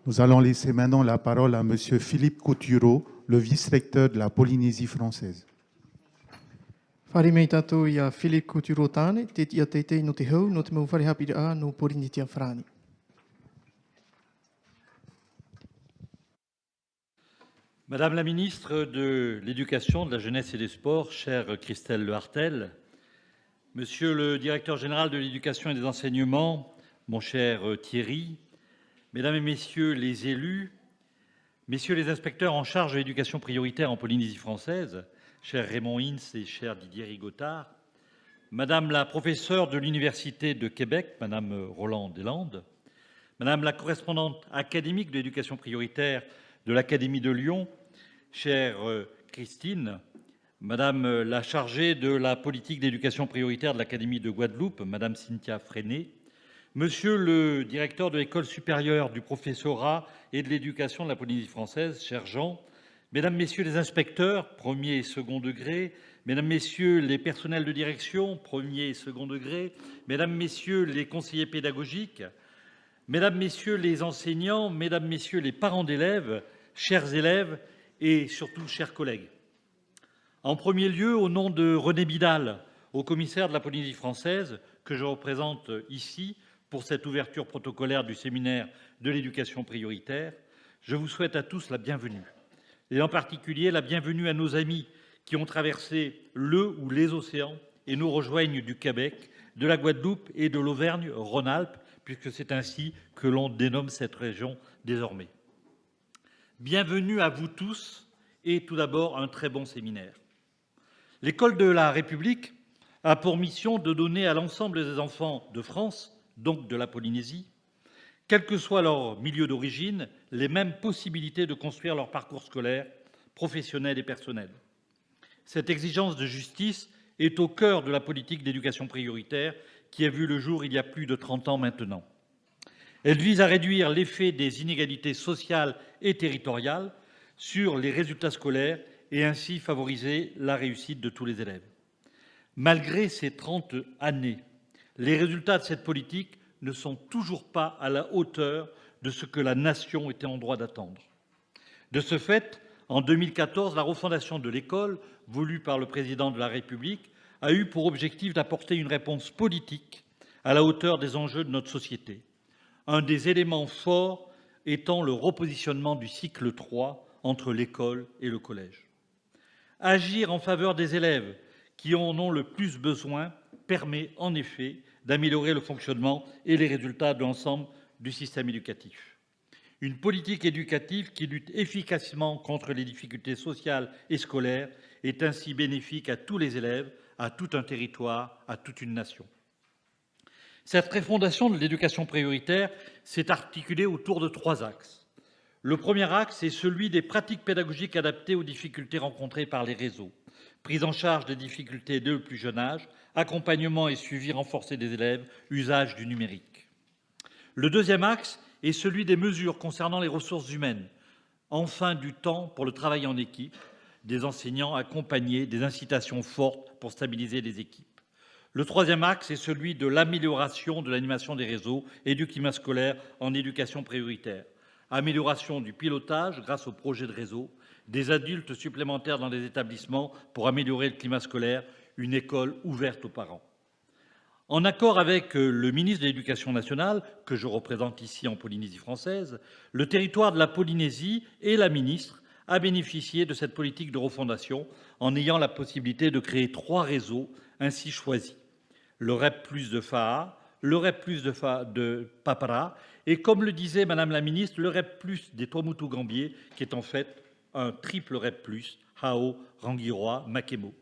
Nous allons laisser maintenant la parole à M. Philippe Coutureau, le vice-recteur de la Polynésie française. Whare mei tātou i a Philip Coutureau tāne, te tia teitei no te hau, no te mau whare hapi a no Poriniti a Whrani. Madame la ministre de l'Éducation, de la Jeunesse et des Sports, chère Christelle Lehartel, Monsieur le directeur général de l'Éducation et des Enseignements, mon cher Thierry, Mesdames et Messieurs les élus, Messieurs les inspecteurs en charge de l'éducation prioritaire en Polynésie française, cher Raymond Ince et cher Didier Rigotard, Madame la professeure de l'Université de Québec, Madame Roland Deslandes, Madame la correspondante académique de l'éducation prioritaire de l'Académie de Lyon, chère Christine, Madame la chargée de la politique d'éducation prioritaire de l'Académie de Guadeloupe, Madame Cynthia Freinet, Monsieur le directeur de l'École supérieure du professorat et de l'éducation de la Polynésie française, cher Jean, Mesdames, Messieurs les inspecteurs, premier et second degré, Mesdames, Messieurs les personnels de direction, premier et second degré, Mesdames, Messieurs les conseillers pédagogiques, Mesdames, Messieurs les enseignants, Mesdames, Messieurs les parents d'élèves, chers élèves et surtout chers collègues. En premier lieu, au nom de René Bidal, haut commissaire de la Polynésie française, que je représente ici pour cette ouverture protocolaire du séminaire de l'éducation prioritaire, je vous souhaite à tous la bienvenue. Et en particulier la bienvenue à nos amis qui ont traversé le ou les océans et nous rejoignent du Québec, de la Guadeloupe et de l'Auvergne-Rhône-Alpes, puisque c'est ainsi que l'on dénomme cette région désormais. Bienvenue à vous tous et tout d'abord un très bon séminaire. L'École de la République a pour mission de donner à l'ensemble des enfants de France, donc de la Polynésie, quel que soit leur milieu d'origine, les mêmes possibilités de construire leur parcours scolaire, professionnel et personnel. Cette exigence de justice est au cœur de la politique d'éducation prioritaire qui a vu le jour il y a plus de 30 ans maintenant. Elle vise à réduire l'effet des inégalités sociales et territoriales sur les résultats scolaires et ainsi favoriser la réussite de tous les élèves. Malgré ces 30 années, les résultats de cette politique ne sont toujours pas à la hauteur de ce que la nation était en droit d'attendre. De ce fait, en 2014, la refondation de l'école, voulue par le président de la République, a eu pour objectif d'apporter une réponse politique à la hauteur des enjeux de notre société. Un des éléments forts étant le repositionnement du cycle 3 entre l'école et le collège. Agir en faveur des élèves qui en ont le plus besoin permet en effet d'améliorer le fonctionnement et les résultats de l'ensemble du système éducatif. Une politique éducative qui lutte efficacement contre les difficultés sociales et scolaires est ainsi bénéfique à tous les élèves, à tout un territoire, à toute une nation. Cette refondation de l'éducation prioritaire s'est articulée autour de 3 axes. Le premier axe est celui des pratiques pédagogiques adaptées aux difficultés rencontrées par les réseaux, prise en charge des difficultés dès le plus jeune âge, accompagnement et suivi renforcé des élèves, usage du numérique. Le deuxième axe est celui des mesures concernant les ressources humaines, enfin du temps pour le travail en équipe, des enseignants accompagnés, des incitations fortes pour stabiliser les équipes. Le troisième axe est celui de l'amélioration de l'animation des réseaux et du climat scolaire en éducation prioritaire. Amélioration du pilotage grâce au projet de réseau, des adultes supplémentaires dans les établissements pour améliorer le climat scolaire, une école ouverte aux parents. En accord avec le ministre de l'Éducation nationale, que je représente ici en Polynésie française, le territoire de la Polynésie et la ministre a bénéficié de cette politique de refondation en ayant la possibilité de créer 3 réseaux ainsi choisis. Le REP+ de FAA, le REP+ de Papara et, comme le disait Madame la ministre, le REP+ des Tuamotu-Gambier, qui est en fait un triple REP+, Hao, Rangiroa, Makemo.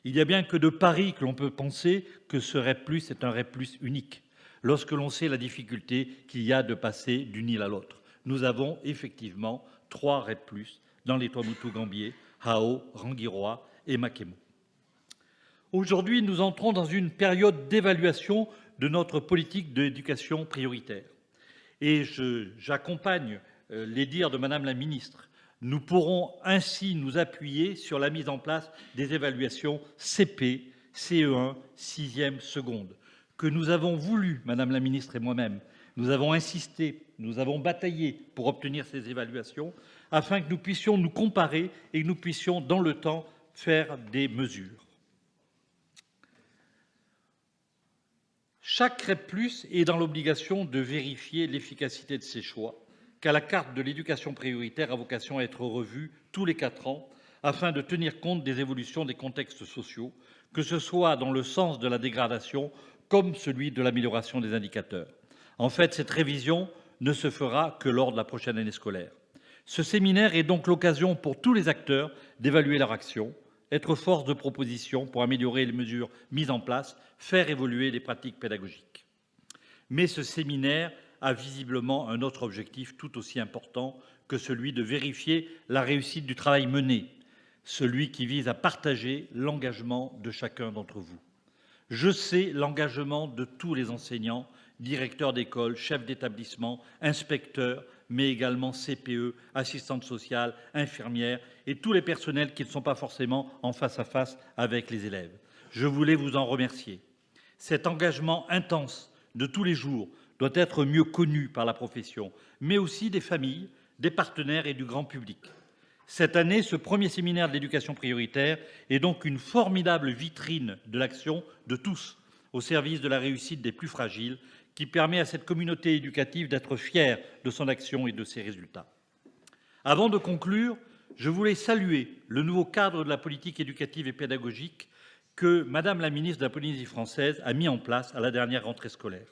Il n'y a bien que de Paris que l'on peut penser que ce REP+ est un REP+ unique, lorsque l'on sait la difficulté qu'il y a de passer d'une île à l'autre. Nous avons effectivement 3 REP+ dans les Tuamotu-Gambier, Hao, Rangiroa et Makemo. Aujourd'hui, nous entrons dans une période d'évaluation de notre politique d'éducation prioritaire. Et j'accompagne les dires de Madame la ministre. Nous pourrons ainsi nous appuyer sur la mise en place des évaluations CP, CE1, 6e, seconde, que nous avons voulu, Madame la ministre et moi-même, Nous avons insisté, nous avons bataillé pour obtenir ces évaluations afin que nous puissions nous comparer et que nous puissions, dans le temps, faire des mesures. Chaque REP+ est dans l'obligation de vérifier l'efficacité de ses choix, car la carte de l'éducation prioritaire a vocation à être revue tous les 4 ans afin de tenir compte des évolutions des contextes sociaux, que ce soit dans le sens de la dégradation comme celui de l'amélioration des indicateurs. En fait, cette révision ne se fera que lors de la prochaine année scolaire. Ce séminaire est donc l'occasion pour tous les acteurs d'évaluer leur action, être force de proposition pour améliorer les mesures mises en place, faire évoluer les pratiques pédagogiques. Mais ce séminaire a visiblement un autre objectif tout aussi important que celui de vérifier la réussite du travail mené, celui qui vise à partager l'engagement de chacun d'entre vous. Je sais l'engagement de tous les enseignants, directeurs d'école, chefs d'établissement, inspecteurs, mais également CPE, assistantes sociales, infirmières et tous les personnels qui ne sont pas forcément en face à face avec les élèves. Je voulais vous en remercier. Cet engagement intense de tous les jours doit être mieux connu par la profession, mais aussi des familles, des partenaires et du grand public. Cette année, ce premier séminaire de l'éducation prioritaire est donc une formidable vitrine de l'action de tous au service de la réussite des plus fragiles, qui permet à cette communauté éducative d'être fière de son action et de ses résultats. Avant de conclure, je voulais saluer le nouveau cadre de la politique éducative et pédagogique que Madame la ministre de la Polynésie française a mis en place à la dernière rentrée scolaire.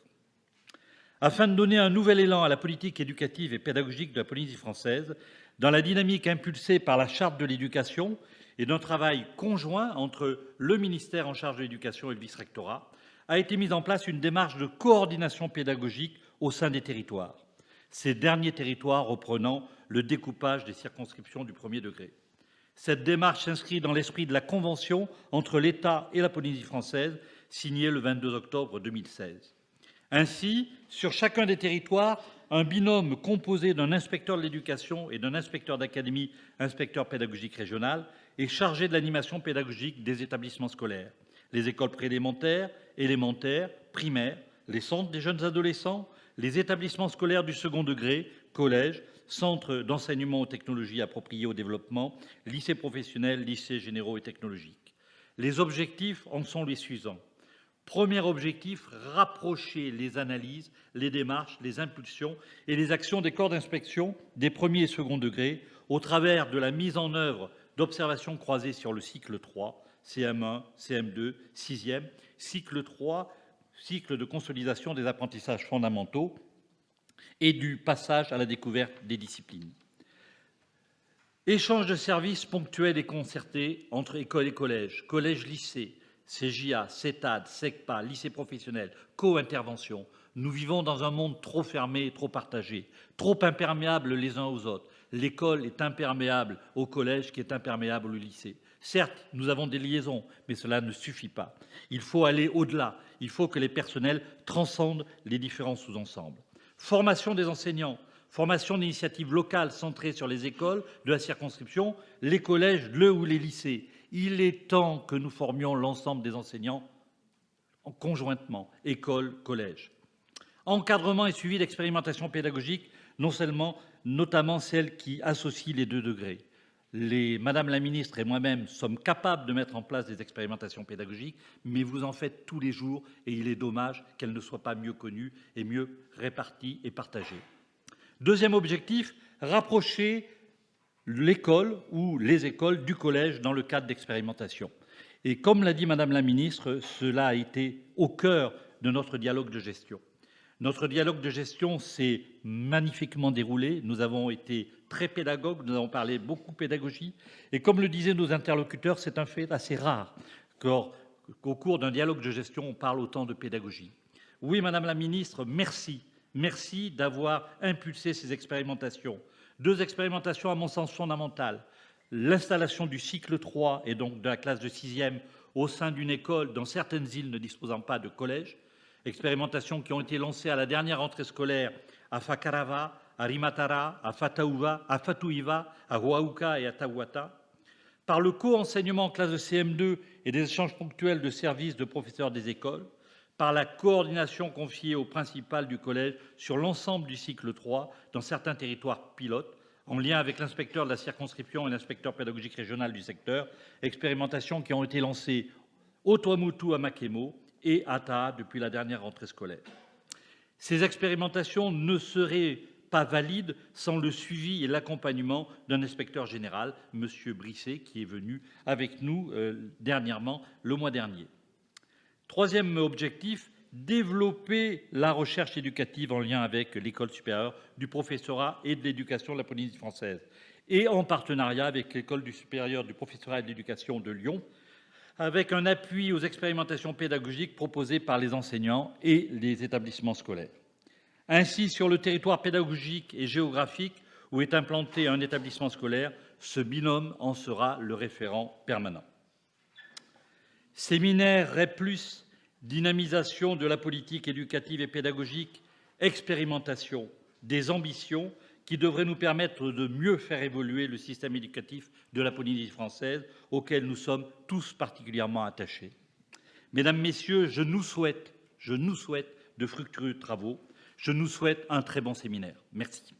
Afin de donner un nouvel élan à la politique éducative et pédagogique de la Polynésie française, dans la dynamique impulsée par la Charte de l'éducation et d'un travail conjoint entre le ministère en charge de l'éducation et le vice-rectorat, a été mise en place une démarche de coordination pédagogique au sein des territoires, ces derniers territoires reprenant le découpage des circonscriptions du premier degré. Cette démarche s'inscrit dans l'esprit de la convention entre l'État et la Polynésie française, signée le 22 octobre 2016. Ainsi, sur chacun des territoires, un binôme composé d'un inspecteur de l'éducation et d'un inspecteur d'académie, inspecteur pédagogique régional, est chargé de l'animation pédagogique des établissements scolaires, les écoles préélémentaires, élémentaires, primaires, les centres des jeunes adolescents, les établissements scolaires du second degré, collèges, centres d'enseignement aux technologies appropriées au développement, lycées professionnels, lycées généraux et technologiques. Les objectifs en sont les suivants. Premier objectif, rapprocher les analyses, les démarches, les impulsions et les actions des corps d'inspection des premiers et second degrés au travers de la mise en œuvre d'observations croisées sur le cycle 3, CM1, CM2, 6e, cycle 3, cycle de consolidation des apprentissages fondamentaux et du passage à la découverte des disciplines. Échange de services ponctuels et concertés entre écoles et collèges, collèges-lycées, CJA, CETAD, SECPA, lycée professionnel, co-intervention. Nous vivons dans un monde trop fermé et trop partagé, trop imperméable les uns aux autres. L'école est imperméable au collège qui est imperméable au lycée. Certes, nous avons des liaisons, mais cela ne suffit pas. Il faut aller au-delà. Il faut que les personnels transcendent les différents sous-ensembles. Formation des enseignants, formation d'initiatives locales centrées sur les écoles de la circonscription, les collèges, ou les lycées. Il est temps que nous formions l'ensemble des enseignants conjointement, école, collège. Encadrement et suivi d'expérimentation pédagogique, notamment celles qui associent les 2 degrés. Madame la ministre et moi-même sommes capables de mettre en place des expérimentations pédagogiques, mais vous en faites tous les jours et il est dommage qu'elles ne soient pas mieux connues et mieux réparties et partagées. Deuxième objectif, rapprocher l'école ou les écoles du collège dans le cadre d'expérimentation. Et comme l'a dit Madame la ministre, cela a été au cœur de notre dialogue de gestion. Notre dialogue de gestion s'est magnifiquement déroulé. Nous avons été très pédagogues, nous avons parlé beaucoup pédagogie. Et comme le disaient nos interlocuteurs, c'est un fait assez rare qu'au cours d'un dialogue de gestion, on parle autant de pédagogie. Oui, Madame la ministre, merci. Merci d'avoir impulsé ces expérimentations. 2 expérimentations à mon sens fondamentales. L'installation du cycle 3 et donc de la classe de 6e au sein d'une école dans certaines îles ne disposant pas de collège. Expérimentations qui ont été lancées à la dernière rentrée scolaire à Fakarava, à Rimatara, à Fatouiva, à Huauka et à Tawata. Par le co-enseignement en classe de CM2 et des échanges ponctuels de services de professeurs des écoles. par la coordination confiée au principal du collège sur l'ensemble du cycle 3 dans certains territoires pilotes, en lien avec l'inspecteur de la circonscription et l'inspecteur pédagogique régional du secteur, expérimentations qui ont été lancées au Tuamotu à Makemo et à Taha depuis la dernière rentrée scolaire. Ces expérimentations ne seraient pas valides sans le suivi et l'accompagnement d'un inspecteur général, M. Brisset, qui est venu avec nous dernièrement, le mois dernier. Troisième objectif, développer la recherche éducative en lien avec l'École supérieure du professorat et de l'éducation de la Polynésie française et en partenariat avec l'École supérieure du professorat et de l'éducation de Lyon, avec un appui aux expérimentations pédagogiques proposées par les enseignants et les établissements scolaires. Ainsi, sur le territoire pédagogique et géographique où est implanté un établissement scolaire, ce binôme en sera le référent permanent. Séminaire REP+, dynamisation de la politique éducative et pédagogique, expérimentation, des ambitions qui devraient nous permettre de mieux faire évoluer le système éducatif de la Polynésie française, auquel nous sommes tous particulièrement attachés. Mesdames, Messieurs, je nous souhaite de fructueux travaux, je nous souhaite un très bon séminaire. Merci.